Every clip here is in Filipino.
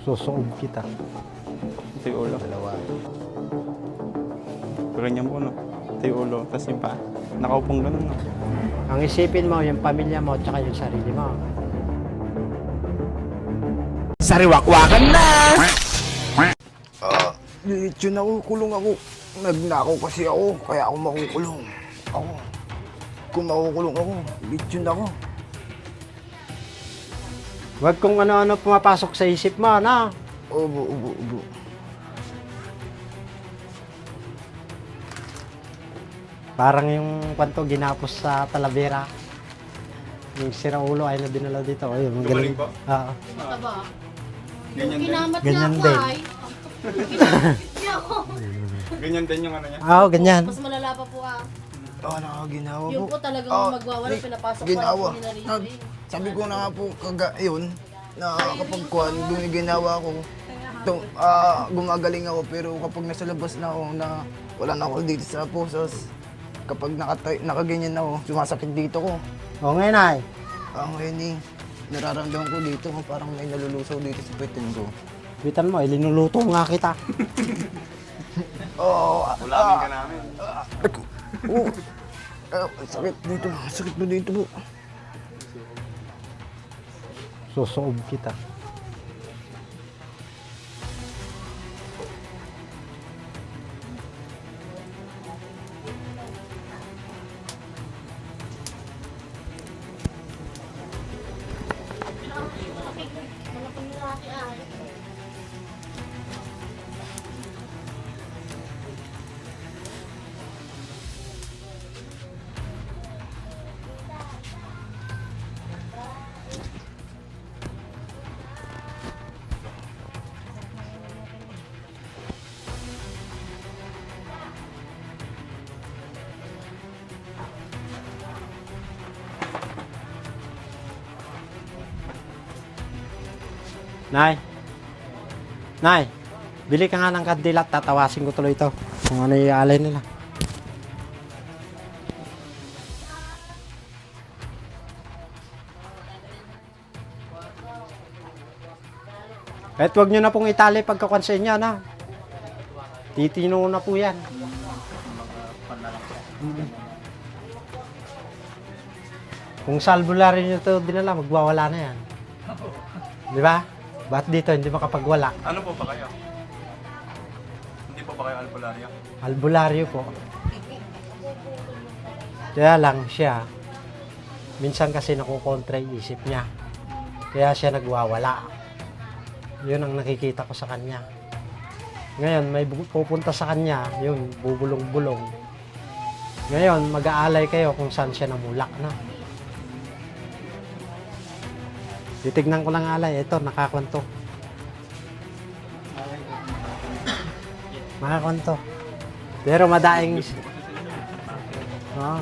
Susuob kita. Ito yung ulo. Dalawa. Ganyan po, no? Ito yung ulo. Tapos yung paa. Nakaupong ganun, no? Ang isipin mo, yung pamilya mo, tsaka yung sarili mo. Sariwakwakan na! Yun ako, kulong ako. Nagnakaw kasi ako, kaya ako makukulong. Ako. Kung makukulong ako, bitchin ako. Huwag kung ano-ano pumapasok sa isip mo, no? Ubo. Parang yung kwanto ginapos sa Talavera. Yung siraulo ay na dinala dito. Ayun, Gumaling po? Oo. Taba. Ganyan din. Kinamat Ganyan na ako din. ay. Hindi ako. Ganyan din yung ano niya. Oo, ganyan. Mas malala pa po ah. Nakaginawa po. Yung po talagang magwawala, pinapasok pa Ginawa. rin po nila rin. Sabi ko na nga po, yun, na kapag kuhan, ginawa ko, gumagaling ako, pero kapag nasa labas na ako, na wala na ako dito sa pusos, kapag nakaganyan ako, sumasakit dito ko. Oo, ngayon ay. Ngayon nararamdaman ko dito, parang may nalulusaw dito sa pitin ko. Bitan mo, ilinuluto nga kita. Ulamin ka namin. Sakit dito, sakit mo dito po. Susuob kita. Mga panglalaki ay. Nay, bili ka nga ng kandila at tatawasin ko tuloy ito. Kung ano yung alay nila. Kahit huwag nyo na pong itali pagkakuan sa inyo, na. Titino na po yan. Kung sa albularyo nyo ito dinala, magwawala na yan. Di ba? Ba't dito hindi makapagwala? Ano po ba kayo? Hindi po ba kayo albularyo? Albularyo po. Kaya lang siya, minsan kasi nakukontra yung isip niya. Kaya siya nagwawala. Yun ang nakikita ko sa kanya. Ngayon, may pupunta sa kanya, yun, bubulong-bulong. Ngayon, mag-aalay kayo kung saan siya namulak na. Titignan ko lang alay. Ito, nakakwanto. Nakakwanto. Pero madaing... Oo.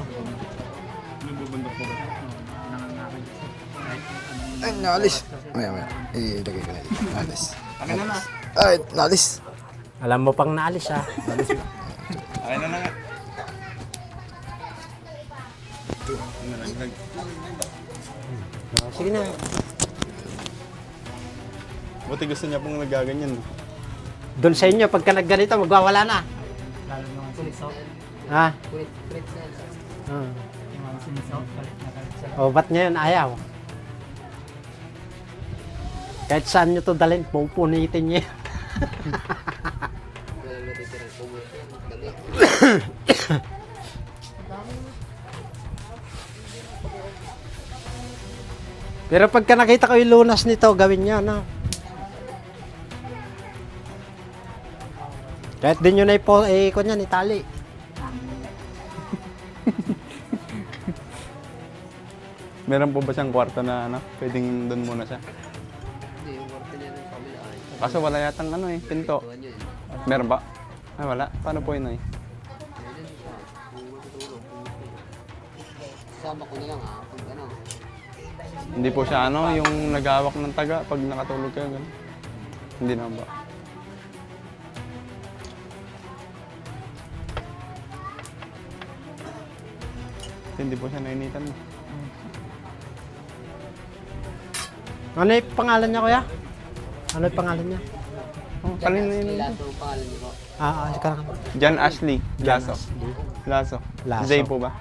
Bubundok po ba? Ay, naalis. Maya. Ilagay ko na dito. Naalis. Akin na na. Ay, naalis. Alam mo pang naalis, ha? Akin na na nga. Nalaglag. Sige na. Buti gusto niya pong nagaganyan. Doon sa inyo, pagka nagganito, magwawala na. Lalo naman sinisaw. Ha? Kulit na yan. Yung mga sinisaw, galit na galit sila. O, ba't ngayon ayaw? Kahit saan nyo to dalhin, pupunitin niya. Pero pagka nakita ko yung lunas nito, gawin nyo, no? Kahit din nyo na ikon yan, itali. Meron po ba siyang kwarto na ano? Pwedeng doon muna siya? Hindi, yung kwarto niya ng kabila ay. Kaso wala yatang ano eh, pinto. Tuwan niya eh. Meron ba? Ay wala. Paano po yun eh? Ayun siya. Kung matutulog. Sama ko na lang ah. Pag ano. Hindi po siya ano, yung nagawak ng taga pag nakatulog kayo. Ganun. Hindi na ba? Hindi po siya nainitan. Ano yung pangalan niya, kuya? Ano yung pangalan niya? Oh, kanina yun. Lato ang pangalan niyo po. Ika lang. John Ashley Lasso. Ashley. Lasso. Lasso. Zay po ba?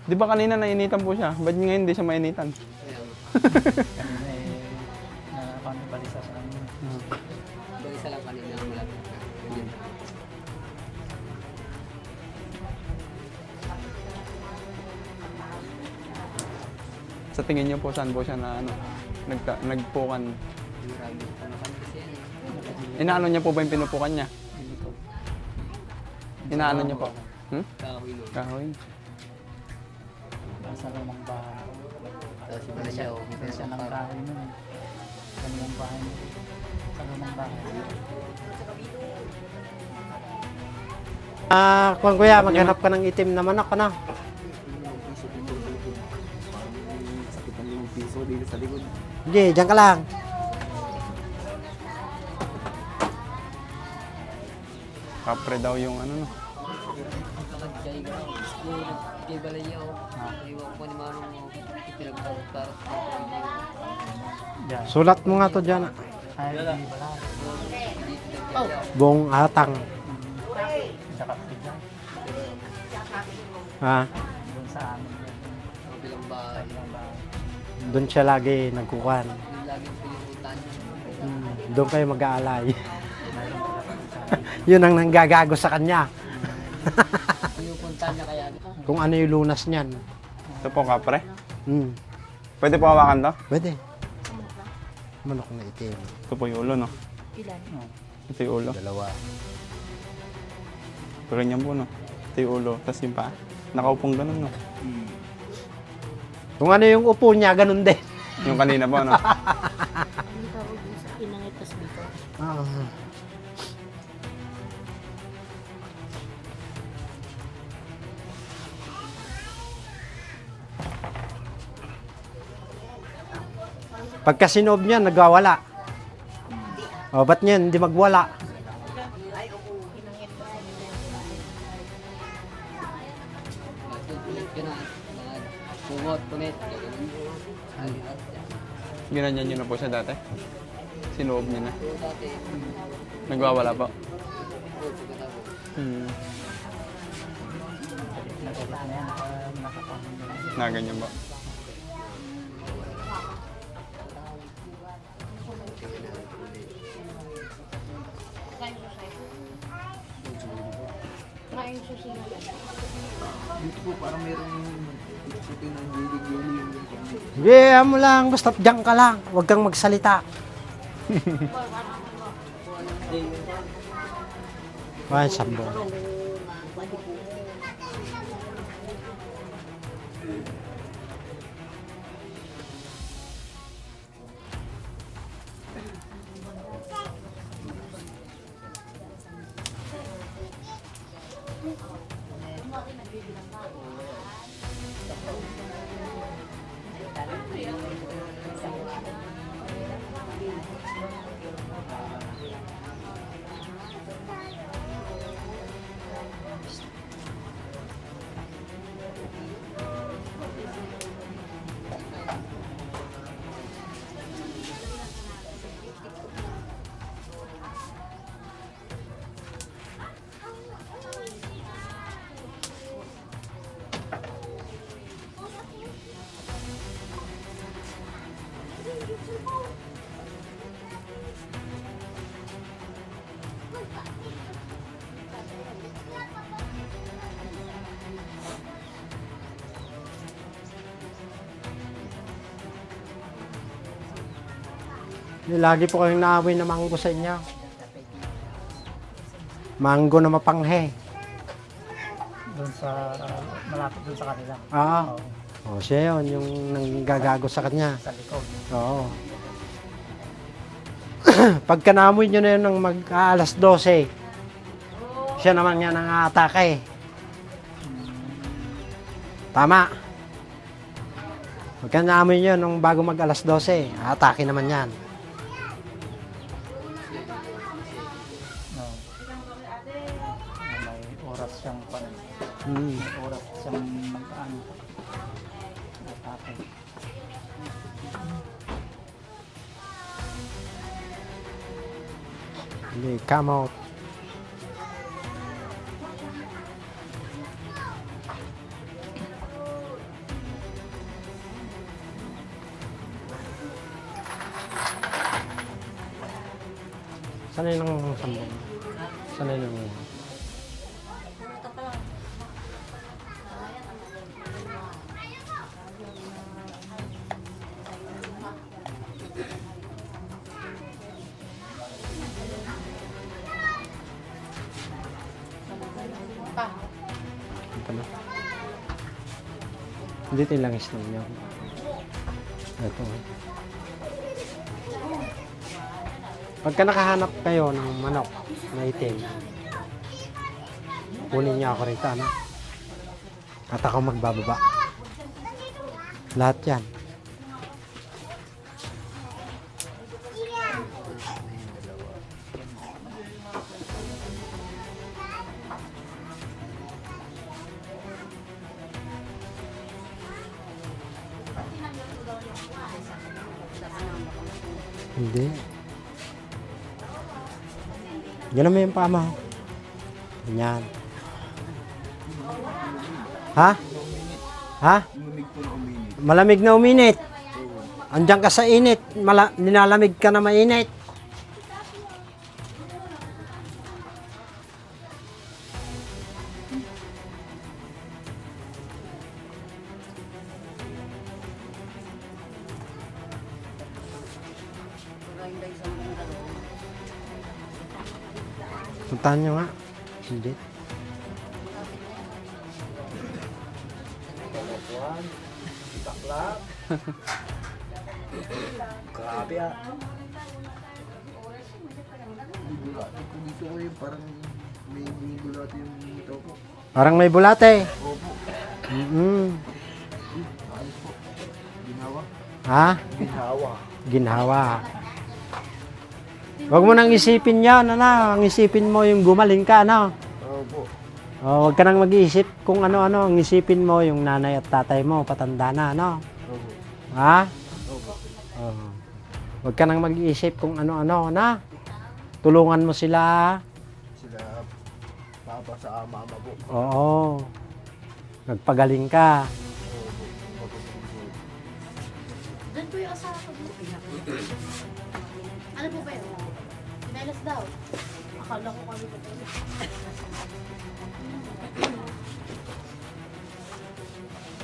Di ba kanina nainitan po siya? Ba't ngayon hindi siya mainitan? Kaya nga. Balisa sa amin. Balisa lang kanina ang malapit. Yun. Sa tingin niyo po, saan po siya na ano, nagpukan? Marami po naman kasi yan eh. Inaano niya po ba yung pinupukan niya? Inaano niya po? Kahoy no. Kahoy. Nasa lumang bahay. Tapos iba na siya. Kita siya ng bahay nun. Sa lumang bahay. Sa lumang bahay. Kung kuya, maghanap ka ng itim na manok, ano? Sakitan yung piso dito sa likod. Sige, dyan ka lang. Kapre daw yung ano no. Kay Balayaw. Iwan ko ni Manong mo. Pinagbagot para sa Diyan. Sulat mo nga to dyan. Ay, hindi pala. Buong atang. Sa kapit dyan. Ha? Doon sa amin. bilang bahay. Doon siya lagi nagkukan. Yung laging pinipuntahan niya. Doon kayo mag-aalay. Yun ang nanggagago sa kanya. Pinupuntahan niya kaya. Kung ano yung lunas niyan. Ito po, kapre. Pwede po hawakan to? Pwede. Manok na itim. Ito po yung ulo, no? Ilan? Ito yung ulo. Dalawa. Pero ganyan po, no? Ito yung ulo. Tapos yung paa. Nakaupong ganun, no? Kung ano yung upo niya, ganun din. Yung kanina po, no? Ano tawag din sa pinangitas dito? Pagka sinoob niya, nagwawala. O, ba't niyan, hindi magwala? Kumot, punit. Ginanyan nyo na po siya dati. Sinoob niya na. So dati, Nagwawala po. pagkatapos. Nagalit na yan. Nakapangin. Na ganyan po. Kain susi na lang. Dito po parang merong ito ng gili-gili yung Sige, mo lang. Basta diyan ka lang. Huwag kang magsalita. Ay, sambo. Lagi po kayong naaway na manggo sa inyo. Manggo na mapanghe. Doon sa, malapit doon sa kanila. O, siya yun, yung nanggagago sa kanya. Sa likod. Oo. Pagka naamoy nyo na yun ng mag-alas 12, siya naman yan ang atake. Tama. Pagka naamoy nyo nung bago mag-alas 12, atake naman yan. No. May oras siyang pan. Hmm. May oras siyang magkaan. Atake. Hindi, come out. Sanay ng sambong. Sanay ng... Ito na. Dito lang isang niya. Ito. Pagka nakahanap kayo ng manok na itim, kunin niya ako rito, ano? At ako magbababa. Lahat yan. Hindi. Ganun mo yung paa mo. Ganyan. Ha? Ha? Malamig na uminit. Andiyan ka sa init. Nilalamig ka na mainit. Puntahan nyo nga. Hindi. Grabe ah. Dito ko yung parang may bulate yung ito po. Parang may bulate. Opo. Mm-mm. Ginawa. Ha? Ginawa. Ginhawa. Huwag mo nang isipin yan, ano? Ang isipin mo yung gumaling ka, ano? Opo. Huwag ka nang mag-iisip kung ano-ano. Ang isipin mo yung nanay at tatay mo, patanda na, ano? Opo. Ha? Opo. Oh. Huwag ka nang mag-iisip kung ano-ano, na? Tulungan mo sila. Sila papa sa mama po. Oo. Nagpagaling ka. Opo. Doon po yung asawa ko dito. Ano po ba yun? Sinelas daw. Akala ko kami po.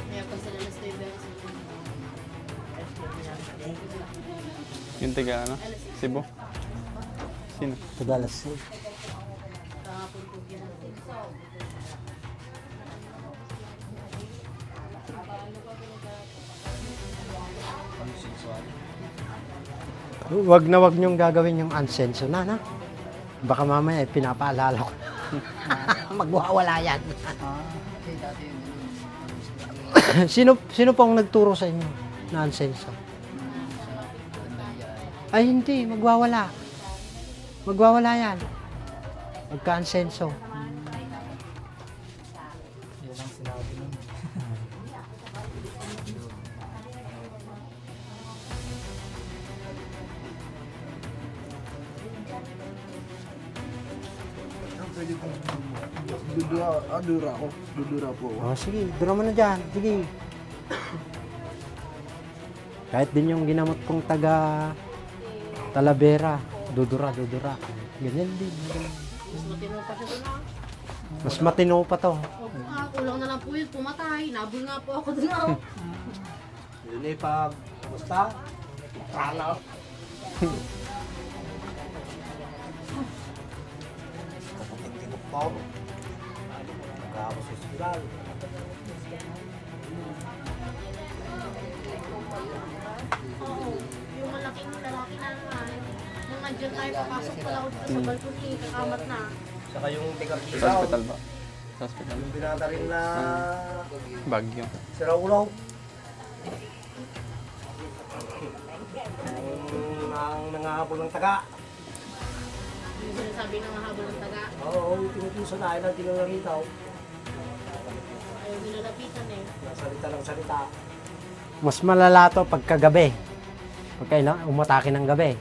Kaya pag sinelas daw yung beses. Yung taga ano? Cebu? Sino? Padalas. Kahapon po yun. Wag niyong gagawin yung ansenso na. Baka mamaya pinapaalala ko. Magwawala yan. Kasi dati yun, Sino pong nagturo sa inyo na ansenso? Ay hindi, magwawala. Magwawala yan. Magka-ansenso. Yan ang sinabi nun. Pwede po. Dudura ako. Dudura po ako. Oh, sige, dura mo na dyan. Sige. Kahit din yung ginamot kong taga Talavera, dudura. Ganyan din. Mas matino pa siya doon ah. Mas matino pa to. Opo ah, kulang na lang po yun. Pumatay. Nabul nga po ako doon ah. Lilipag. Basta. Kala. Kapag-tingog pa ako. Nagkakapos sa hospital. Oo. Yung malaking lalaki na naman. Nung nandiyan tayo, papasok pala ako dito sa balcony. Kakamat na. Saka yung tigang Sa hospital ba? Sa hospital. Yung binata rin na Bagyo. siraw-ulaw. Ang nangahabol ng taga. Yung sinasabi ng mahabol ng taga. Oo, yung tinutuso na ay ng tinuraritaw. Ayaw nilalapitan eh. Salita ng salita. Mas malala to pagkagabi. Pagka umatake ng gabi.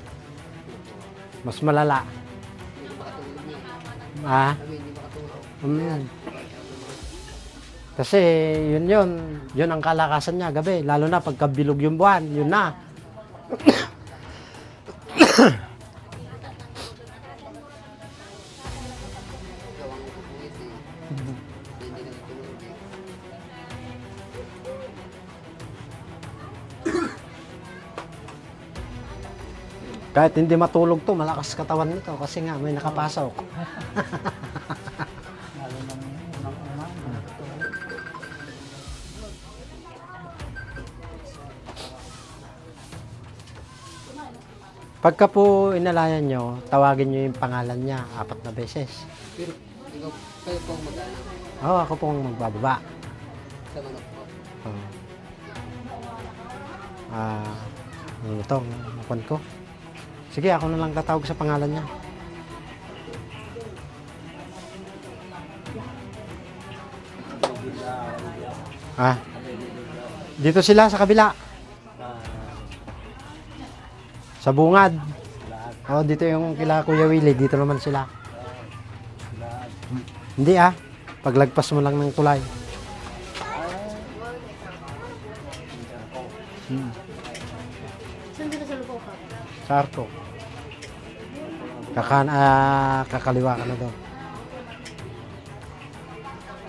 Mas malala. Ah, Kami hindi makatulog. Kasi yun ang kalakasan niya gabi, lalo na pagka bilog yung buwan, yun na. Gawang kukulit eh. Hindi na natulog eh. Kahit hindi matulog to, malakas katawan nito kasi nga may nakapasok. Lalo nang unang-una. Pagka po inalayan nyo, tawagin nyo yung pangalan niya 4 na beses. Pero ikaw, kayo po ang mag-anak Oo, ako pong magbababa. sa manok po. Oo. Ano to, makuan ko. Sige, ako na lang tatawag sa pangalan niya. Dito sila sa kabila. Sa bungad. Oh, dito yung kila Kuya Willie, dito naman sila. Hindi paglagpas mo lang ng tulay. Saan dito sa lupaw ka? Sa arko. Kakaliwa ka na doon.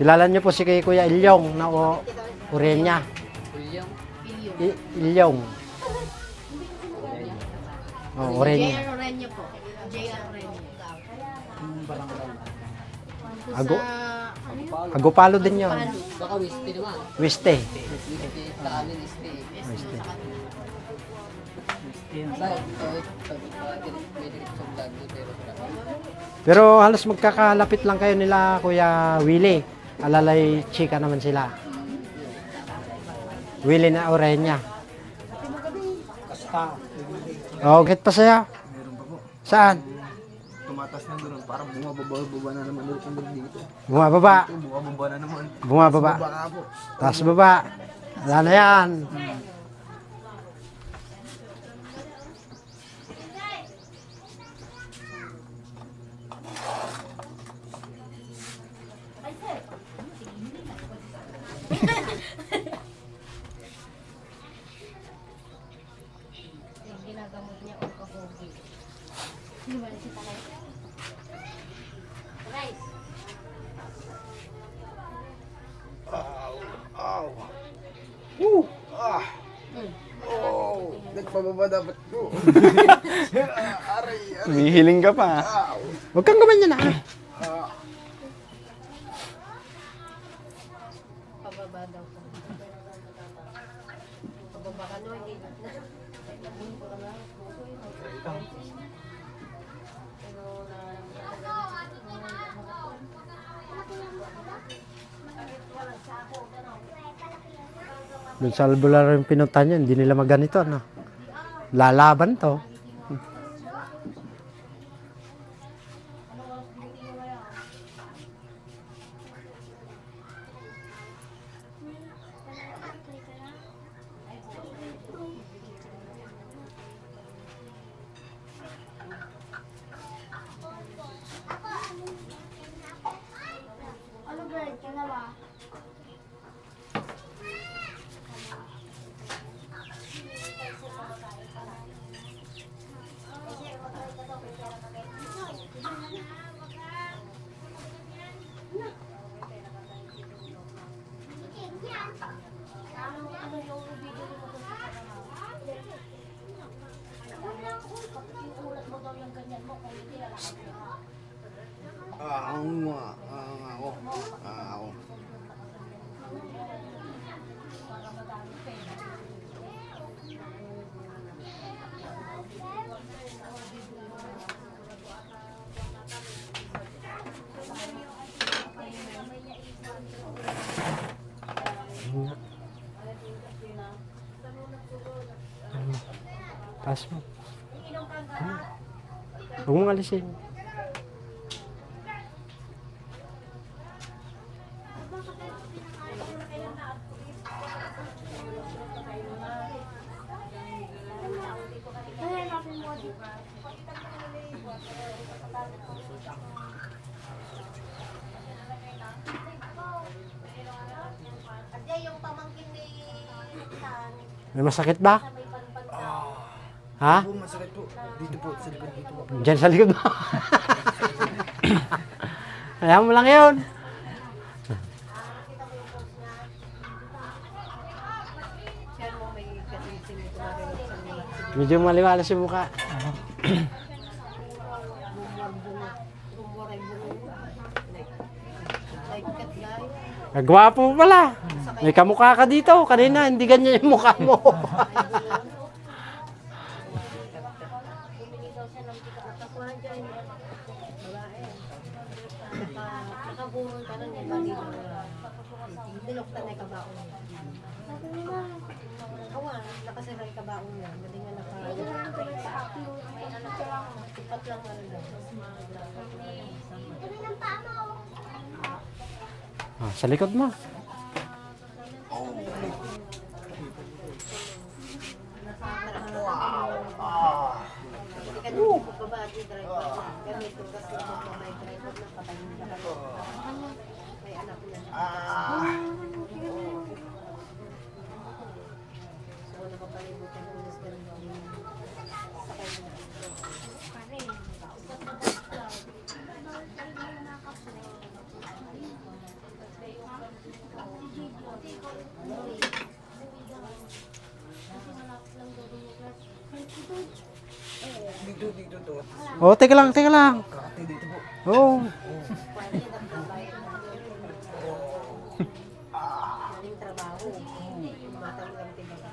Kilala niyo po si kay Kuya Ilyong na Urenya. Ulyong, Ilyong. Oh, Urenya. J.R. Oreña po. J.R. Oreña. Ago. Sa, ano yun? Agupalo din yun. Palo. baka whisky naman. Wiste. Whisky, sa amin whisky. Wiste. Bakit? May direksyon vlog mo, pero Pero halos magkakalapit lang kayo nila Kuya Willie. Alalay chika naman sila. Willie na Orenya. Oh, get pa saya. Meron pa po. Saan? Tumatas na doon. Parang bumababa na naman ulit yung dito. Bumababa. Bumababa na naman. Bumababa. Baka po. Taas baba. Wala na yan. Yung ginagamot niya o kahogi. Hindi ba si Talay? Rice. Oh, nagpababa dapat ko. Aray, Humihiling ka pa. Huwag kang gumanyan Pababa daw po. Pababa ka no, hindi. Doon sa albular yung pinunta niya, hindi nila maganito, no? Lalaban to. Ano girl, ka na ba? Ako. Taas mo. Huwag mong alisin. May masakit ba? Ha? Po, masakit po. Dito po, sa likod dito po. Diyan sa likod mo. Hayaan mo lang yun. Siya mo may katisin ito na rin sa mga Medyo maliwalas yung mukha. bumuray like cat guy. Kagwapo pala. May kamukha ka dito. Kanina, hindi ganyan yung mukha mo. Bumili daw siya ng katakuhan dyan. Babae. Nakaburon ka lang yan. Bali na binuktan na yung kabaon niya. Awa, nakasira yung kabaon niya. Galing nga Sipat lang ano daw. Sa likod mo. Hindi ka nung babadi driver na. Ganito kasi may driver na patayin na ka. May anak niya. So, nakapalibutan ko na sa ganun. Sakay mo na. Dito to. Oh, teka lang, teka lang. Kakati dito po. Oh. Maling trabaho. Batang lang tibaga.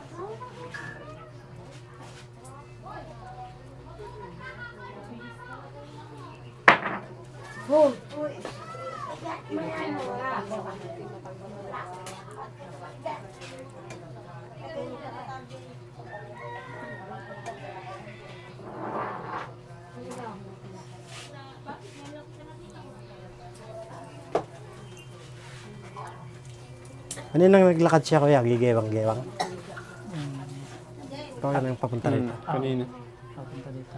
Ano nang naglakad siya kuya? Gigewang-gewang. Ikaw ka nang papunta rito. Kanina. Papunta dito.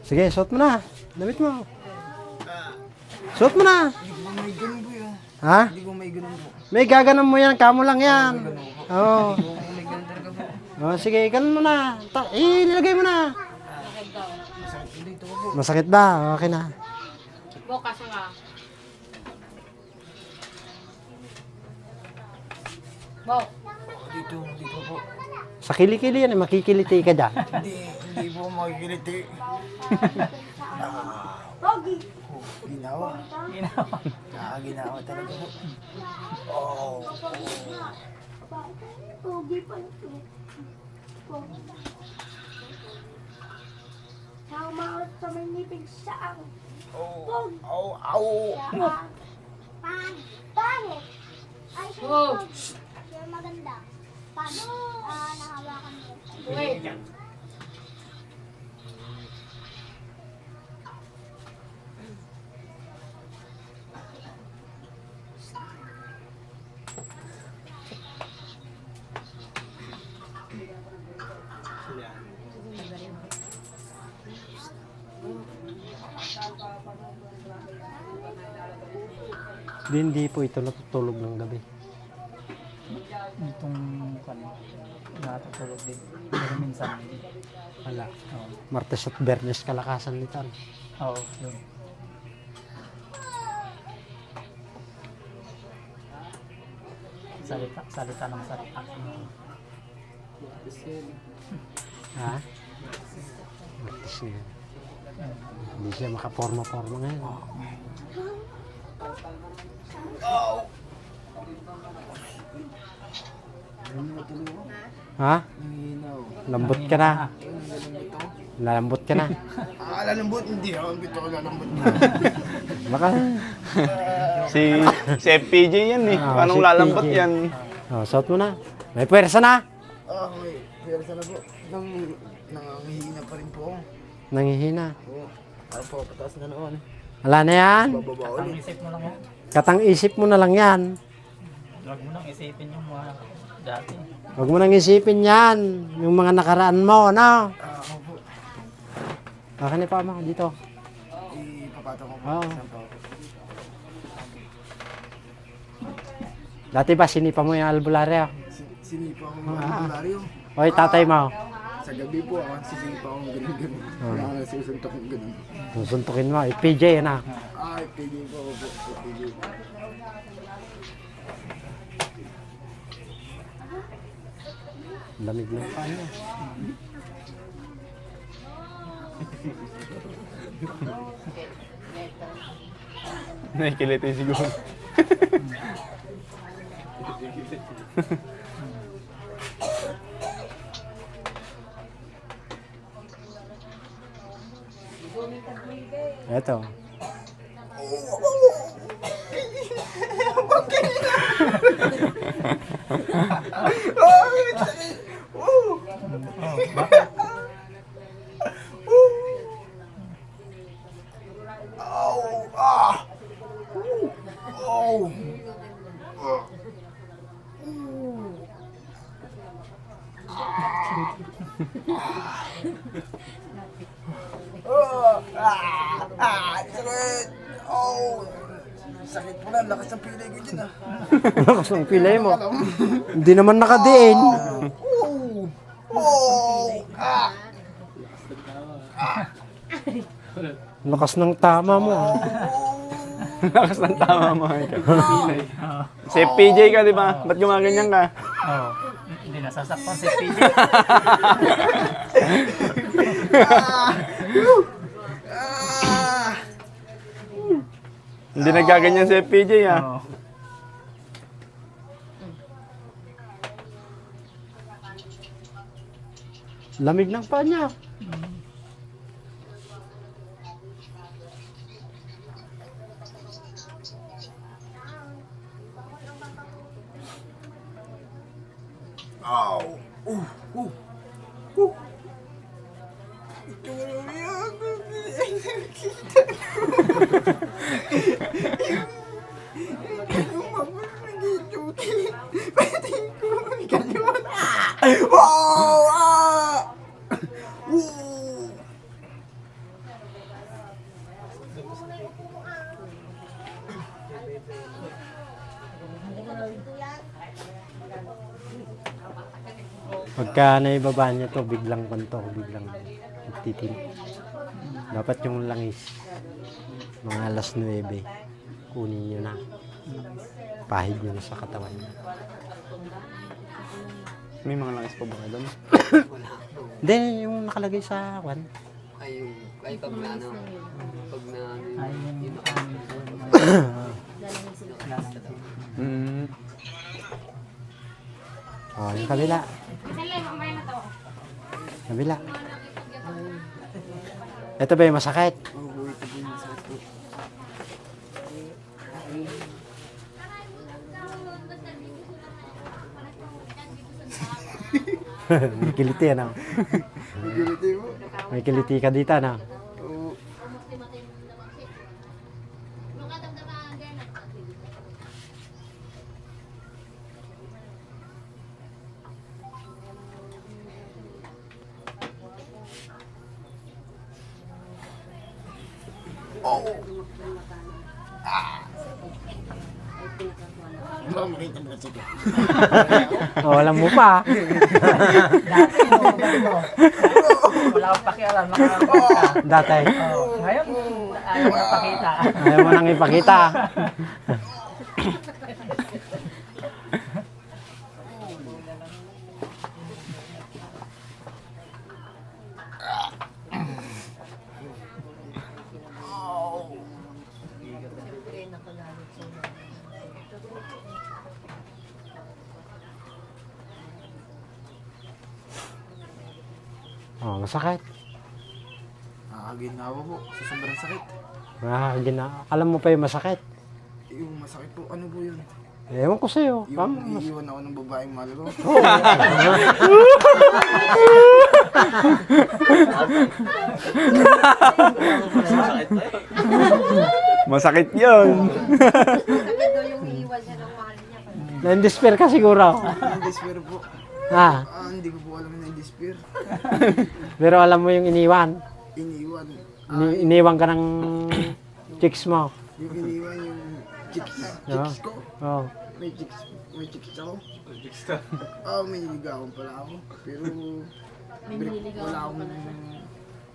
Sige, suot mo na. Damit mo. Suot mo na. Hindi ko may ganun po yun. Ha? Hindi ko may ganun po. May gaganon mo yan. Kamo lang yan. Oo. Hindi ko may ganun talaga po. Oh, sige, ganun mo na. Nilagay mo na. Masakit po dito po. Masakit ba? Okay na. Bukas nga. Bo. Dito po. Sa kilikili yan, makikiliti ka dyan. Hindi po makikiliti. Ginawa. Ginawa talaga po. Tama sa may nipig sa ang Au. pangit. Ay, siya siya maganda. Paano nahawakan mo? Wait. Hindi po ito natutulog ng gabi. Itong natutulog din. Pero minsan hindi. Wala. Oo. Martes at Bernes kalakasan nito. Oo, yun. Salita ng salita. Ha? Martes na yan. Hindi siya makaporma-porma ngayon. Ha? Lambot ka na. Lalambot ka na. Lalambot. Hindi ako. Bito ko lalambot. Baka. Si FPJ yan eh. Anong si lalambot PJ. yan? Oh, suot mo na. May puwersa na. Okay. Pero sana po. Nangangihina pa rin po ako. Nangihina. Oo. Parang po, pataas na noon. Wala na yan. Bababa Ang ulit. isip mo lang mo. Katang isip mo na lang yan. Huwag mo nang isipin yung mga dati. Huwag mo nang isipin yan. Yung mga nakaraan mo, no? Ako po. Akin pa mo, dito. Ipapato ko po. Oo. Saan po? Dati ba sinipa mo yung albularyo? Sinipa ako mga albularyo. Oy, tatay mo. Sa gabi po ako, sisipa ako ganun-ganun. Wala ka nasusuntok ng ganun. Susuntukin mo. PJ, na. Ay, pigil po ako po. Pigil. Lamig ng kanya. Nakikiliti siguro. Eto. Sakit! Oh! Sakit po na, lakas ng pilay ko dyan ah. Lakas ng pilay mo. Hindi naman nakadiin. Oh! Oh! Ah! Lakas ng tama mo. Lakas ng tama mo. Si PJ ka, di ba? Ba't gumaganyan ka? Oo. Hindi nasasaktan si PJ. Ah! Hindi nagaganyan si PJ, ha? Oo. Lamig ng paa niya. Ow! Ito nga naman yan. Yung mamamagituti. Pwede ko. Ganyan. Wow! Ah! Woo! Pagka naibaba niya to, biglang biglang titin. Dapat yung langis, mga alas 9, kunin nyo na. Pahid nyo na sa katawan niya. May mga langis pa ba kayo doon? Hindi, yung nakalagay sa kwan. Ay pag na ano, pag na Ay, yung amin po. Mm. Oh, yung kabila. Kabila. Ito ba yung masakit? Oh, ito po yung sakit po. May kiliti, ano? Giliti mo. May kiliti ka dito, ano? Oo. Oh, alam mo pa. Wala akong pakialam. Nakakapit ka. Dati. Ngayon, ayaw mo napakita. Ayaw mo nang ipakita. Oh, masakit. Nakakaginawa po sa sobrang sakit. Alam mo pa yung masakit. Yung masakit po, ano po yun? Ewan ko sa'yo. Yung iiwan ako ng babaeng mahal ko. Masakit yun. Sakit daw yung iiwan siya ng mahal niya. Na-despair ka siguro. Na-despair po. Ah, Hindi ko po alam na despair. pero alam mo yung iniwan. iniwan. Iniwan ka ng chicks mo. Yung iniwan yung chicks Oo. ko. Oh. May chicks ako. May niligawan pala ako. Pero wala akong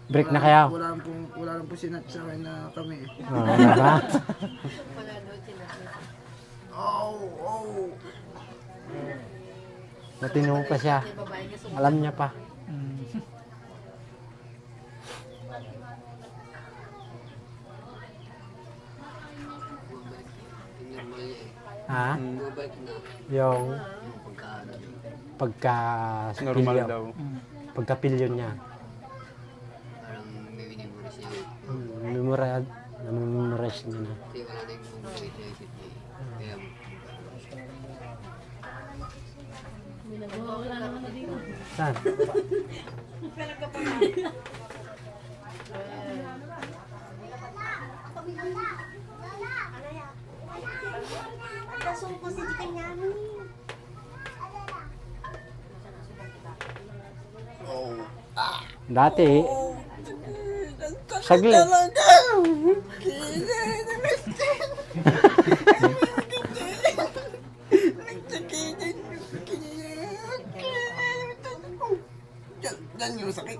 Break na kayo. wala lang po sinat sa akin na kami. Oh, wala ba? Wala doon sinabi. Oh. Matino pa siya. May babae nga sumunod. Alam niya pa. Yung normal niya eh. Ha? Bumabalik na. Yung Yung pagkaano. pagka Normal pilyo. daw. Pagka pilyo niya. Parang may minimura siya. Namemorize niya na. Kasi wala na yung bumabalik sa isip niya. Kaya Saan? Kaso kasi di kanya Dati, saglit. Yan yung sakit.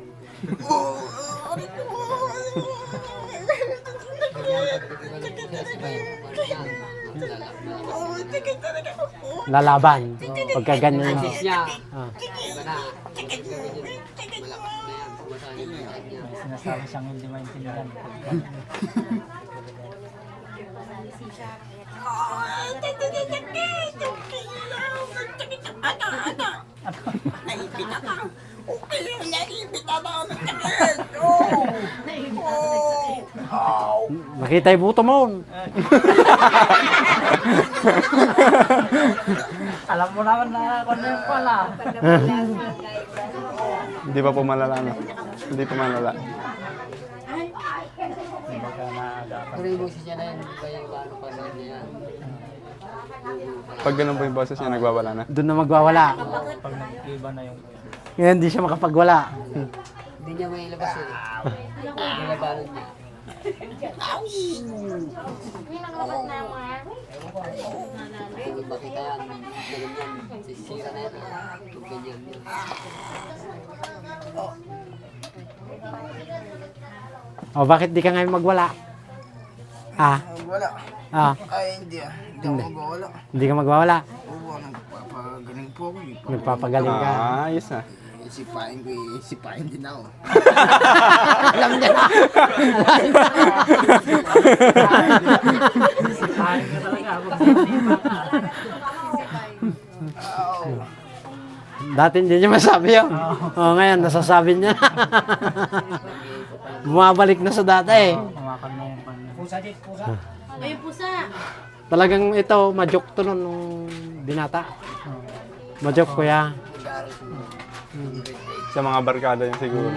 Lalaban. Pagka ganyan. Sis niya. Ah. Iba na. Malakas na yan. Sumasali na yan niya. May sinasabi siyang hindi maintindihan. Nakita yung buto mo. Alam mo naman na kung ano yung pala. Hindi pa po malala, no? Hindi pa malala. Kumbaga naagapan. Pero yung boses niya na yan. Iba yung ano pa sa kanya yan. Pag ganun po yung boses niya, nagwawala na. Doon na magwawala. Pag nag-iba na yung Ngayon hindi siya makapagwala. Hindi niya may ilabas eh. Nilabanan niya. Kung makita yan, ganyan. Sisira na yan. Kung ganyan yan. O bakit di ka ngayon magwala? Ah, Wala. ah, Ay, hindi ah. Hindi ako magwawala. hindi ka magwawala. Oo, nagpapagaling po ako. Nagpapagaling ka. Ayos na. Isipain ko eh. Isipain din ako. Alam niya na. ay ka talaga. Kung hindi pa ka. Dati hindi niya masabi yun. O ngayon, nasasabi niya. Bumabalik na sa dati eh. Kumakan na yung pan. Pusa dit, pusa. Ayun pusa. Talagang ito, majoke to nun nung binata. Majoke kuya. Sa mga barkada niya siguro.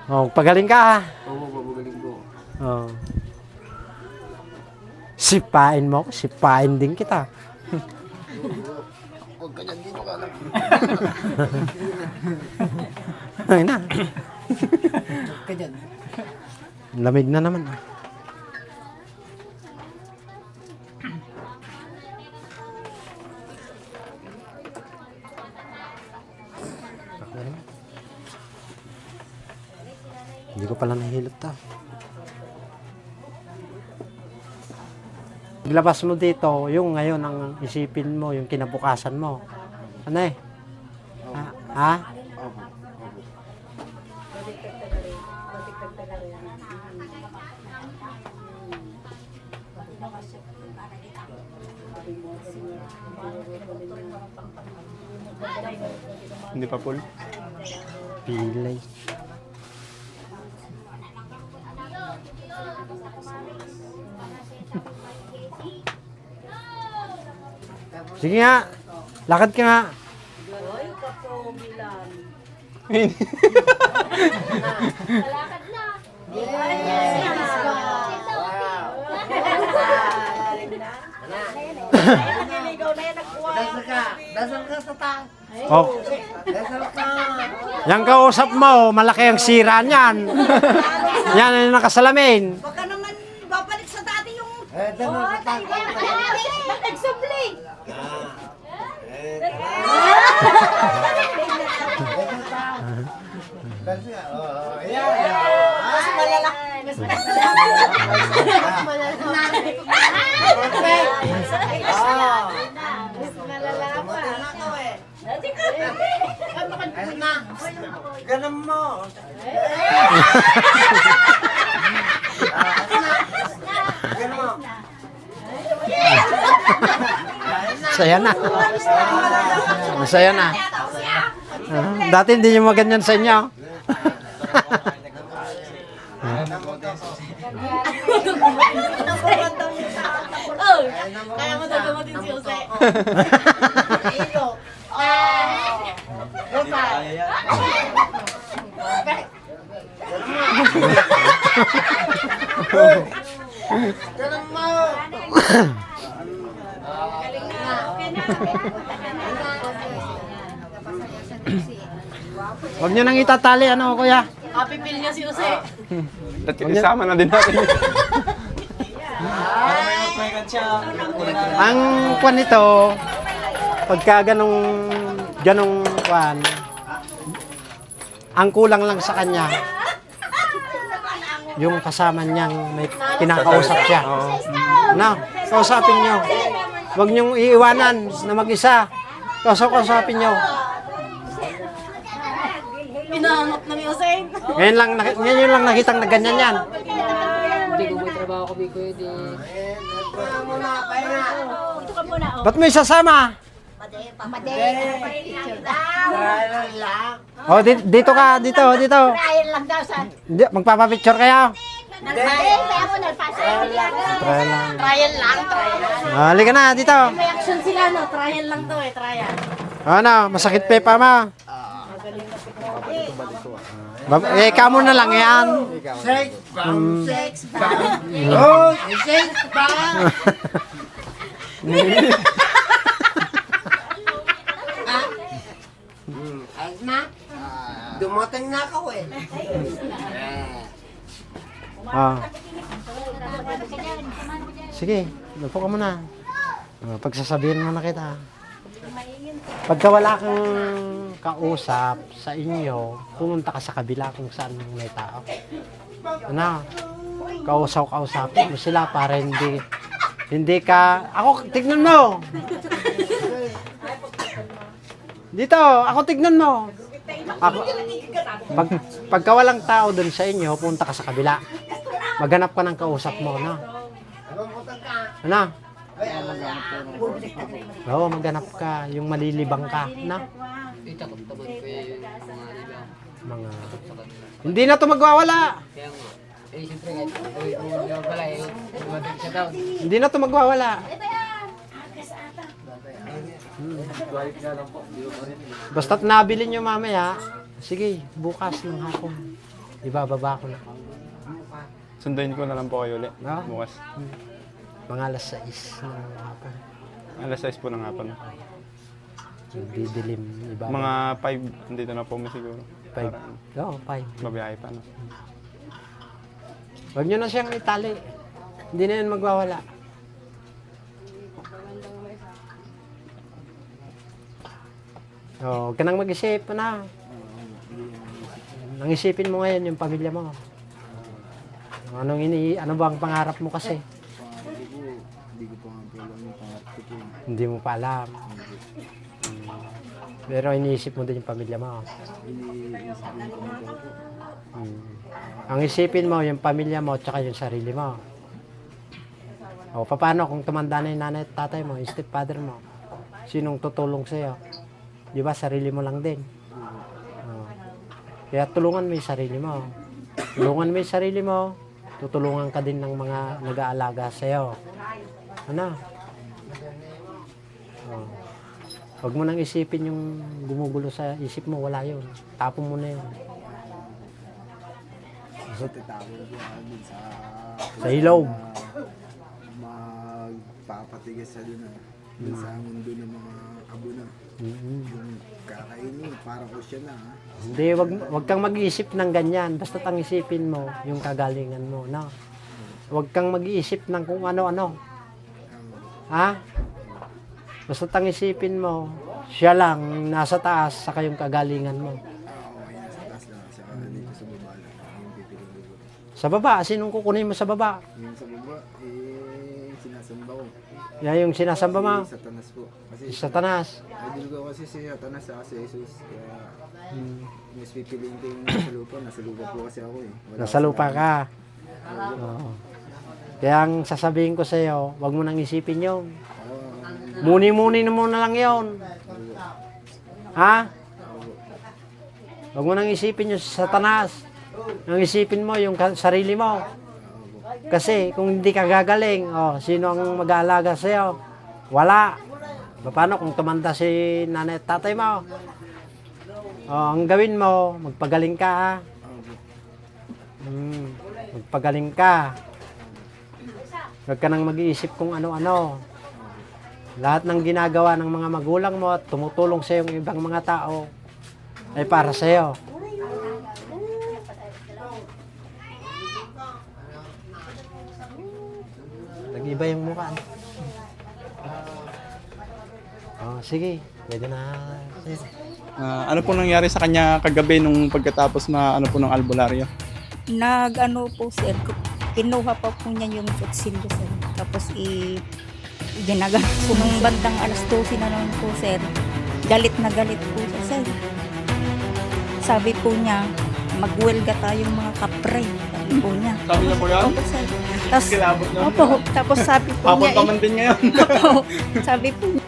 Oh, pagaling ka ha. Oo, babagaling ko. Oh. Sipain mo, sipain din kita. Huwag ka dyan dito ka lang. Ay na. Ka dyan. Lamig na naman. Hindi ko pala nahilot ta. Paglabas mo dito, yung ngayon ang isipin mo, yung kinabukasan mo. Ano eh? Ha? Ha? Hindi pa full. Pilay. Sige nga. Lakad ka nga. Ay, kapogi lang. Malakad na. Naliligaw na yan, nagkuha. Oh, Yang kausap mo, malaki ang sira niyan. Yan ang nakasalamin. Baka naman babalik sa dati yung... Nagsubli. Mas malala. Mas malala pa. Ganun mo. Masaya na. Masaya na. Dati hindi nyo maganyan sa inyo. Kaya mo tagamatin si Jose. Huwag nyo nang itatali, ano kuya? Kapipil niya si Jose. At isama na din natin. Ang kwan nito, pagka ganong kwan, ang kulang lang sa kanya, yung kasama niyang may kinakausap siya. Na, kausapin nyo. Huwag niyong iiwanan na mag-isa. Kausapin nyo. Pinahanap na ni Jose. Ngayon lang nakitang na ganyan yan. Hindi ko may trabaho kami ko yun eh. Ito ka muna, oh. Ba't mo isasama? Oh, dito ka, dito. Trial lang daw sa... Magpapapicture kayo. Nalpasay, kaya mo nalpasay. Trial lang. Trial lang. Halika na, dito. May action sila, no? Trial lang to eh, trial. Ano, masakit pa ma. Kamo na lang yan. Sex bomb, sex bomb. Oh, sex bomb. Ayos na? Dumating na ako eh. Ah. Sige, lupo ka muna. Pagsasabihin mo na kita. Pagka wala kang kausap sa inyo, pumunta ka sa kabila kung saan may tao. Ano? Kausapin mo sila para hindi ka... Ako, tignan mo! Dito, ako tignan mo! Ako, pagka walang tao dun sa inyo, punta ka sa kabila. Maghanap ka ng kausap mo, no? Ano? Oo, maghanap ka. Yung malilibang ka, no? Ito ko naman ko yung mga Hindi na to magwawala. kaya nga. Eh, siyempre kahit kung yung pala eh, dumating siya daw. Hindi na to magwawala. Basta't nabili nyo mamaya, sige, bukas ng hapon. Ibababa ko na. Sunduin ko na lang po kayo ulit. Ah? Bukas. Mga alas 6 ng hapon. Alas 6 po ng hapon. Didilim. Ibababa. Mga 5, andito na po kami siguro. 5. Oo, 5. Mabiyahe pa, no? Huwag nyo na siyang itali. Hindi na yun magwawala. Huwag ka nang mag-isip na. Nang isipin mo ngayon yung pamilya mo. Ano ba ang pangarap mo kasi? Hindi ko pa nga alam yung pangarap ko. Hindi mo pa alam. Pero iniisip mo din yung pamilya mo. Ang isipin mo yung pamilya mo at saka yung sarili mo. O paano kung tumanda na yung nanay at tatay mo, yung stepfather mo? Sinong tutulong sa'yo? Di ba sarili mo lang din? O. Kaya tulungan mo yung sarili mo. Tulungan mo yung sarili mo, tutulungan ka din ng mga nag-aalaga sa'yo. Ano? O. Huwag mo nang isipin yung gumugulo sa isip mo, wala yun. Tapon mo na yun. So, titawag ko din sa Sa ilog. magpapatigas sa din. Dun sa mundo ng mga abo na. Mm. Yung kakainin, parang ko siya na. Ha? Hindi, wag kang mag-iisip ng ganyan. Basta ang isipin mo, yung kagalingan mo, no? Wag kang mag-iisip ng kung ano-ano. Ha? Basta ang isipin mo, siya lang nasa taas, saka yung kagalingan mo. Oo, yan sa taas lang. Saka dito sa baba lang. Yung pipiliin ko. Sa baba, sinong kukunin mo sa baba? Yung sa baba, sinasamba ko. Yan yung sinasamba mo. Si Satanas po. Kasi Si Satanas. idol ko kasi si Satanas sa si Jesus. Kaya mas pipiliin ko yung nasa lupa. Nasa lupa po kasi ako eh. Wala Nasa lupa ka. Oo. Kaya ang sasabihin ko sa iyo, wag mo nang isipin yun. Muni-muni na muna lang yun. Ha? Wag mo nang isipin yung Satanas. Ang isipin mo yung sarili mo. Kasi kung hindi ka gagaling, sino ang mag-aalaga sa iyo? Wala. Paano kung tumanda si nanay at tatay mo? Ang gawin mo, magpagaling ka ha. Magpagaling ka. Huwag ka nang mag-iisip kung ano-ano. Lahat ng ginagawa ng mga magulang mo at tumutulong sa yung ibang mga tao ay para sa iyo. Nag-iba yung mukha. Sige. Pwede na. Sir. Ano po nangyari sa kanya kagabi nung pagkatapos ano po ng albularyo? Nag-ano po sir, kinuha pa po niya yung kutsilyo sir. Tapos ginagamit po nung bandang alas 12 na naman po sir. Galit na galit po siya sir. Sabi po niya, magwelga tayong mga kapre. Sabi po niya. Sabi niya po yan? Opo sir. Tapos, Kilabot niya. opo, tapos sabi po niya, Papunta man din ngayon. opo, sabi po niya,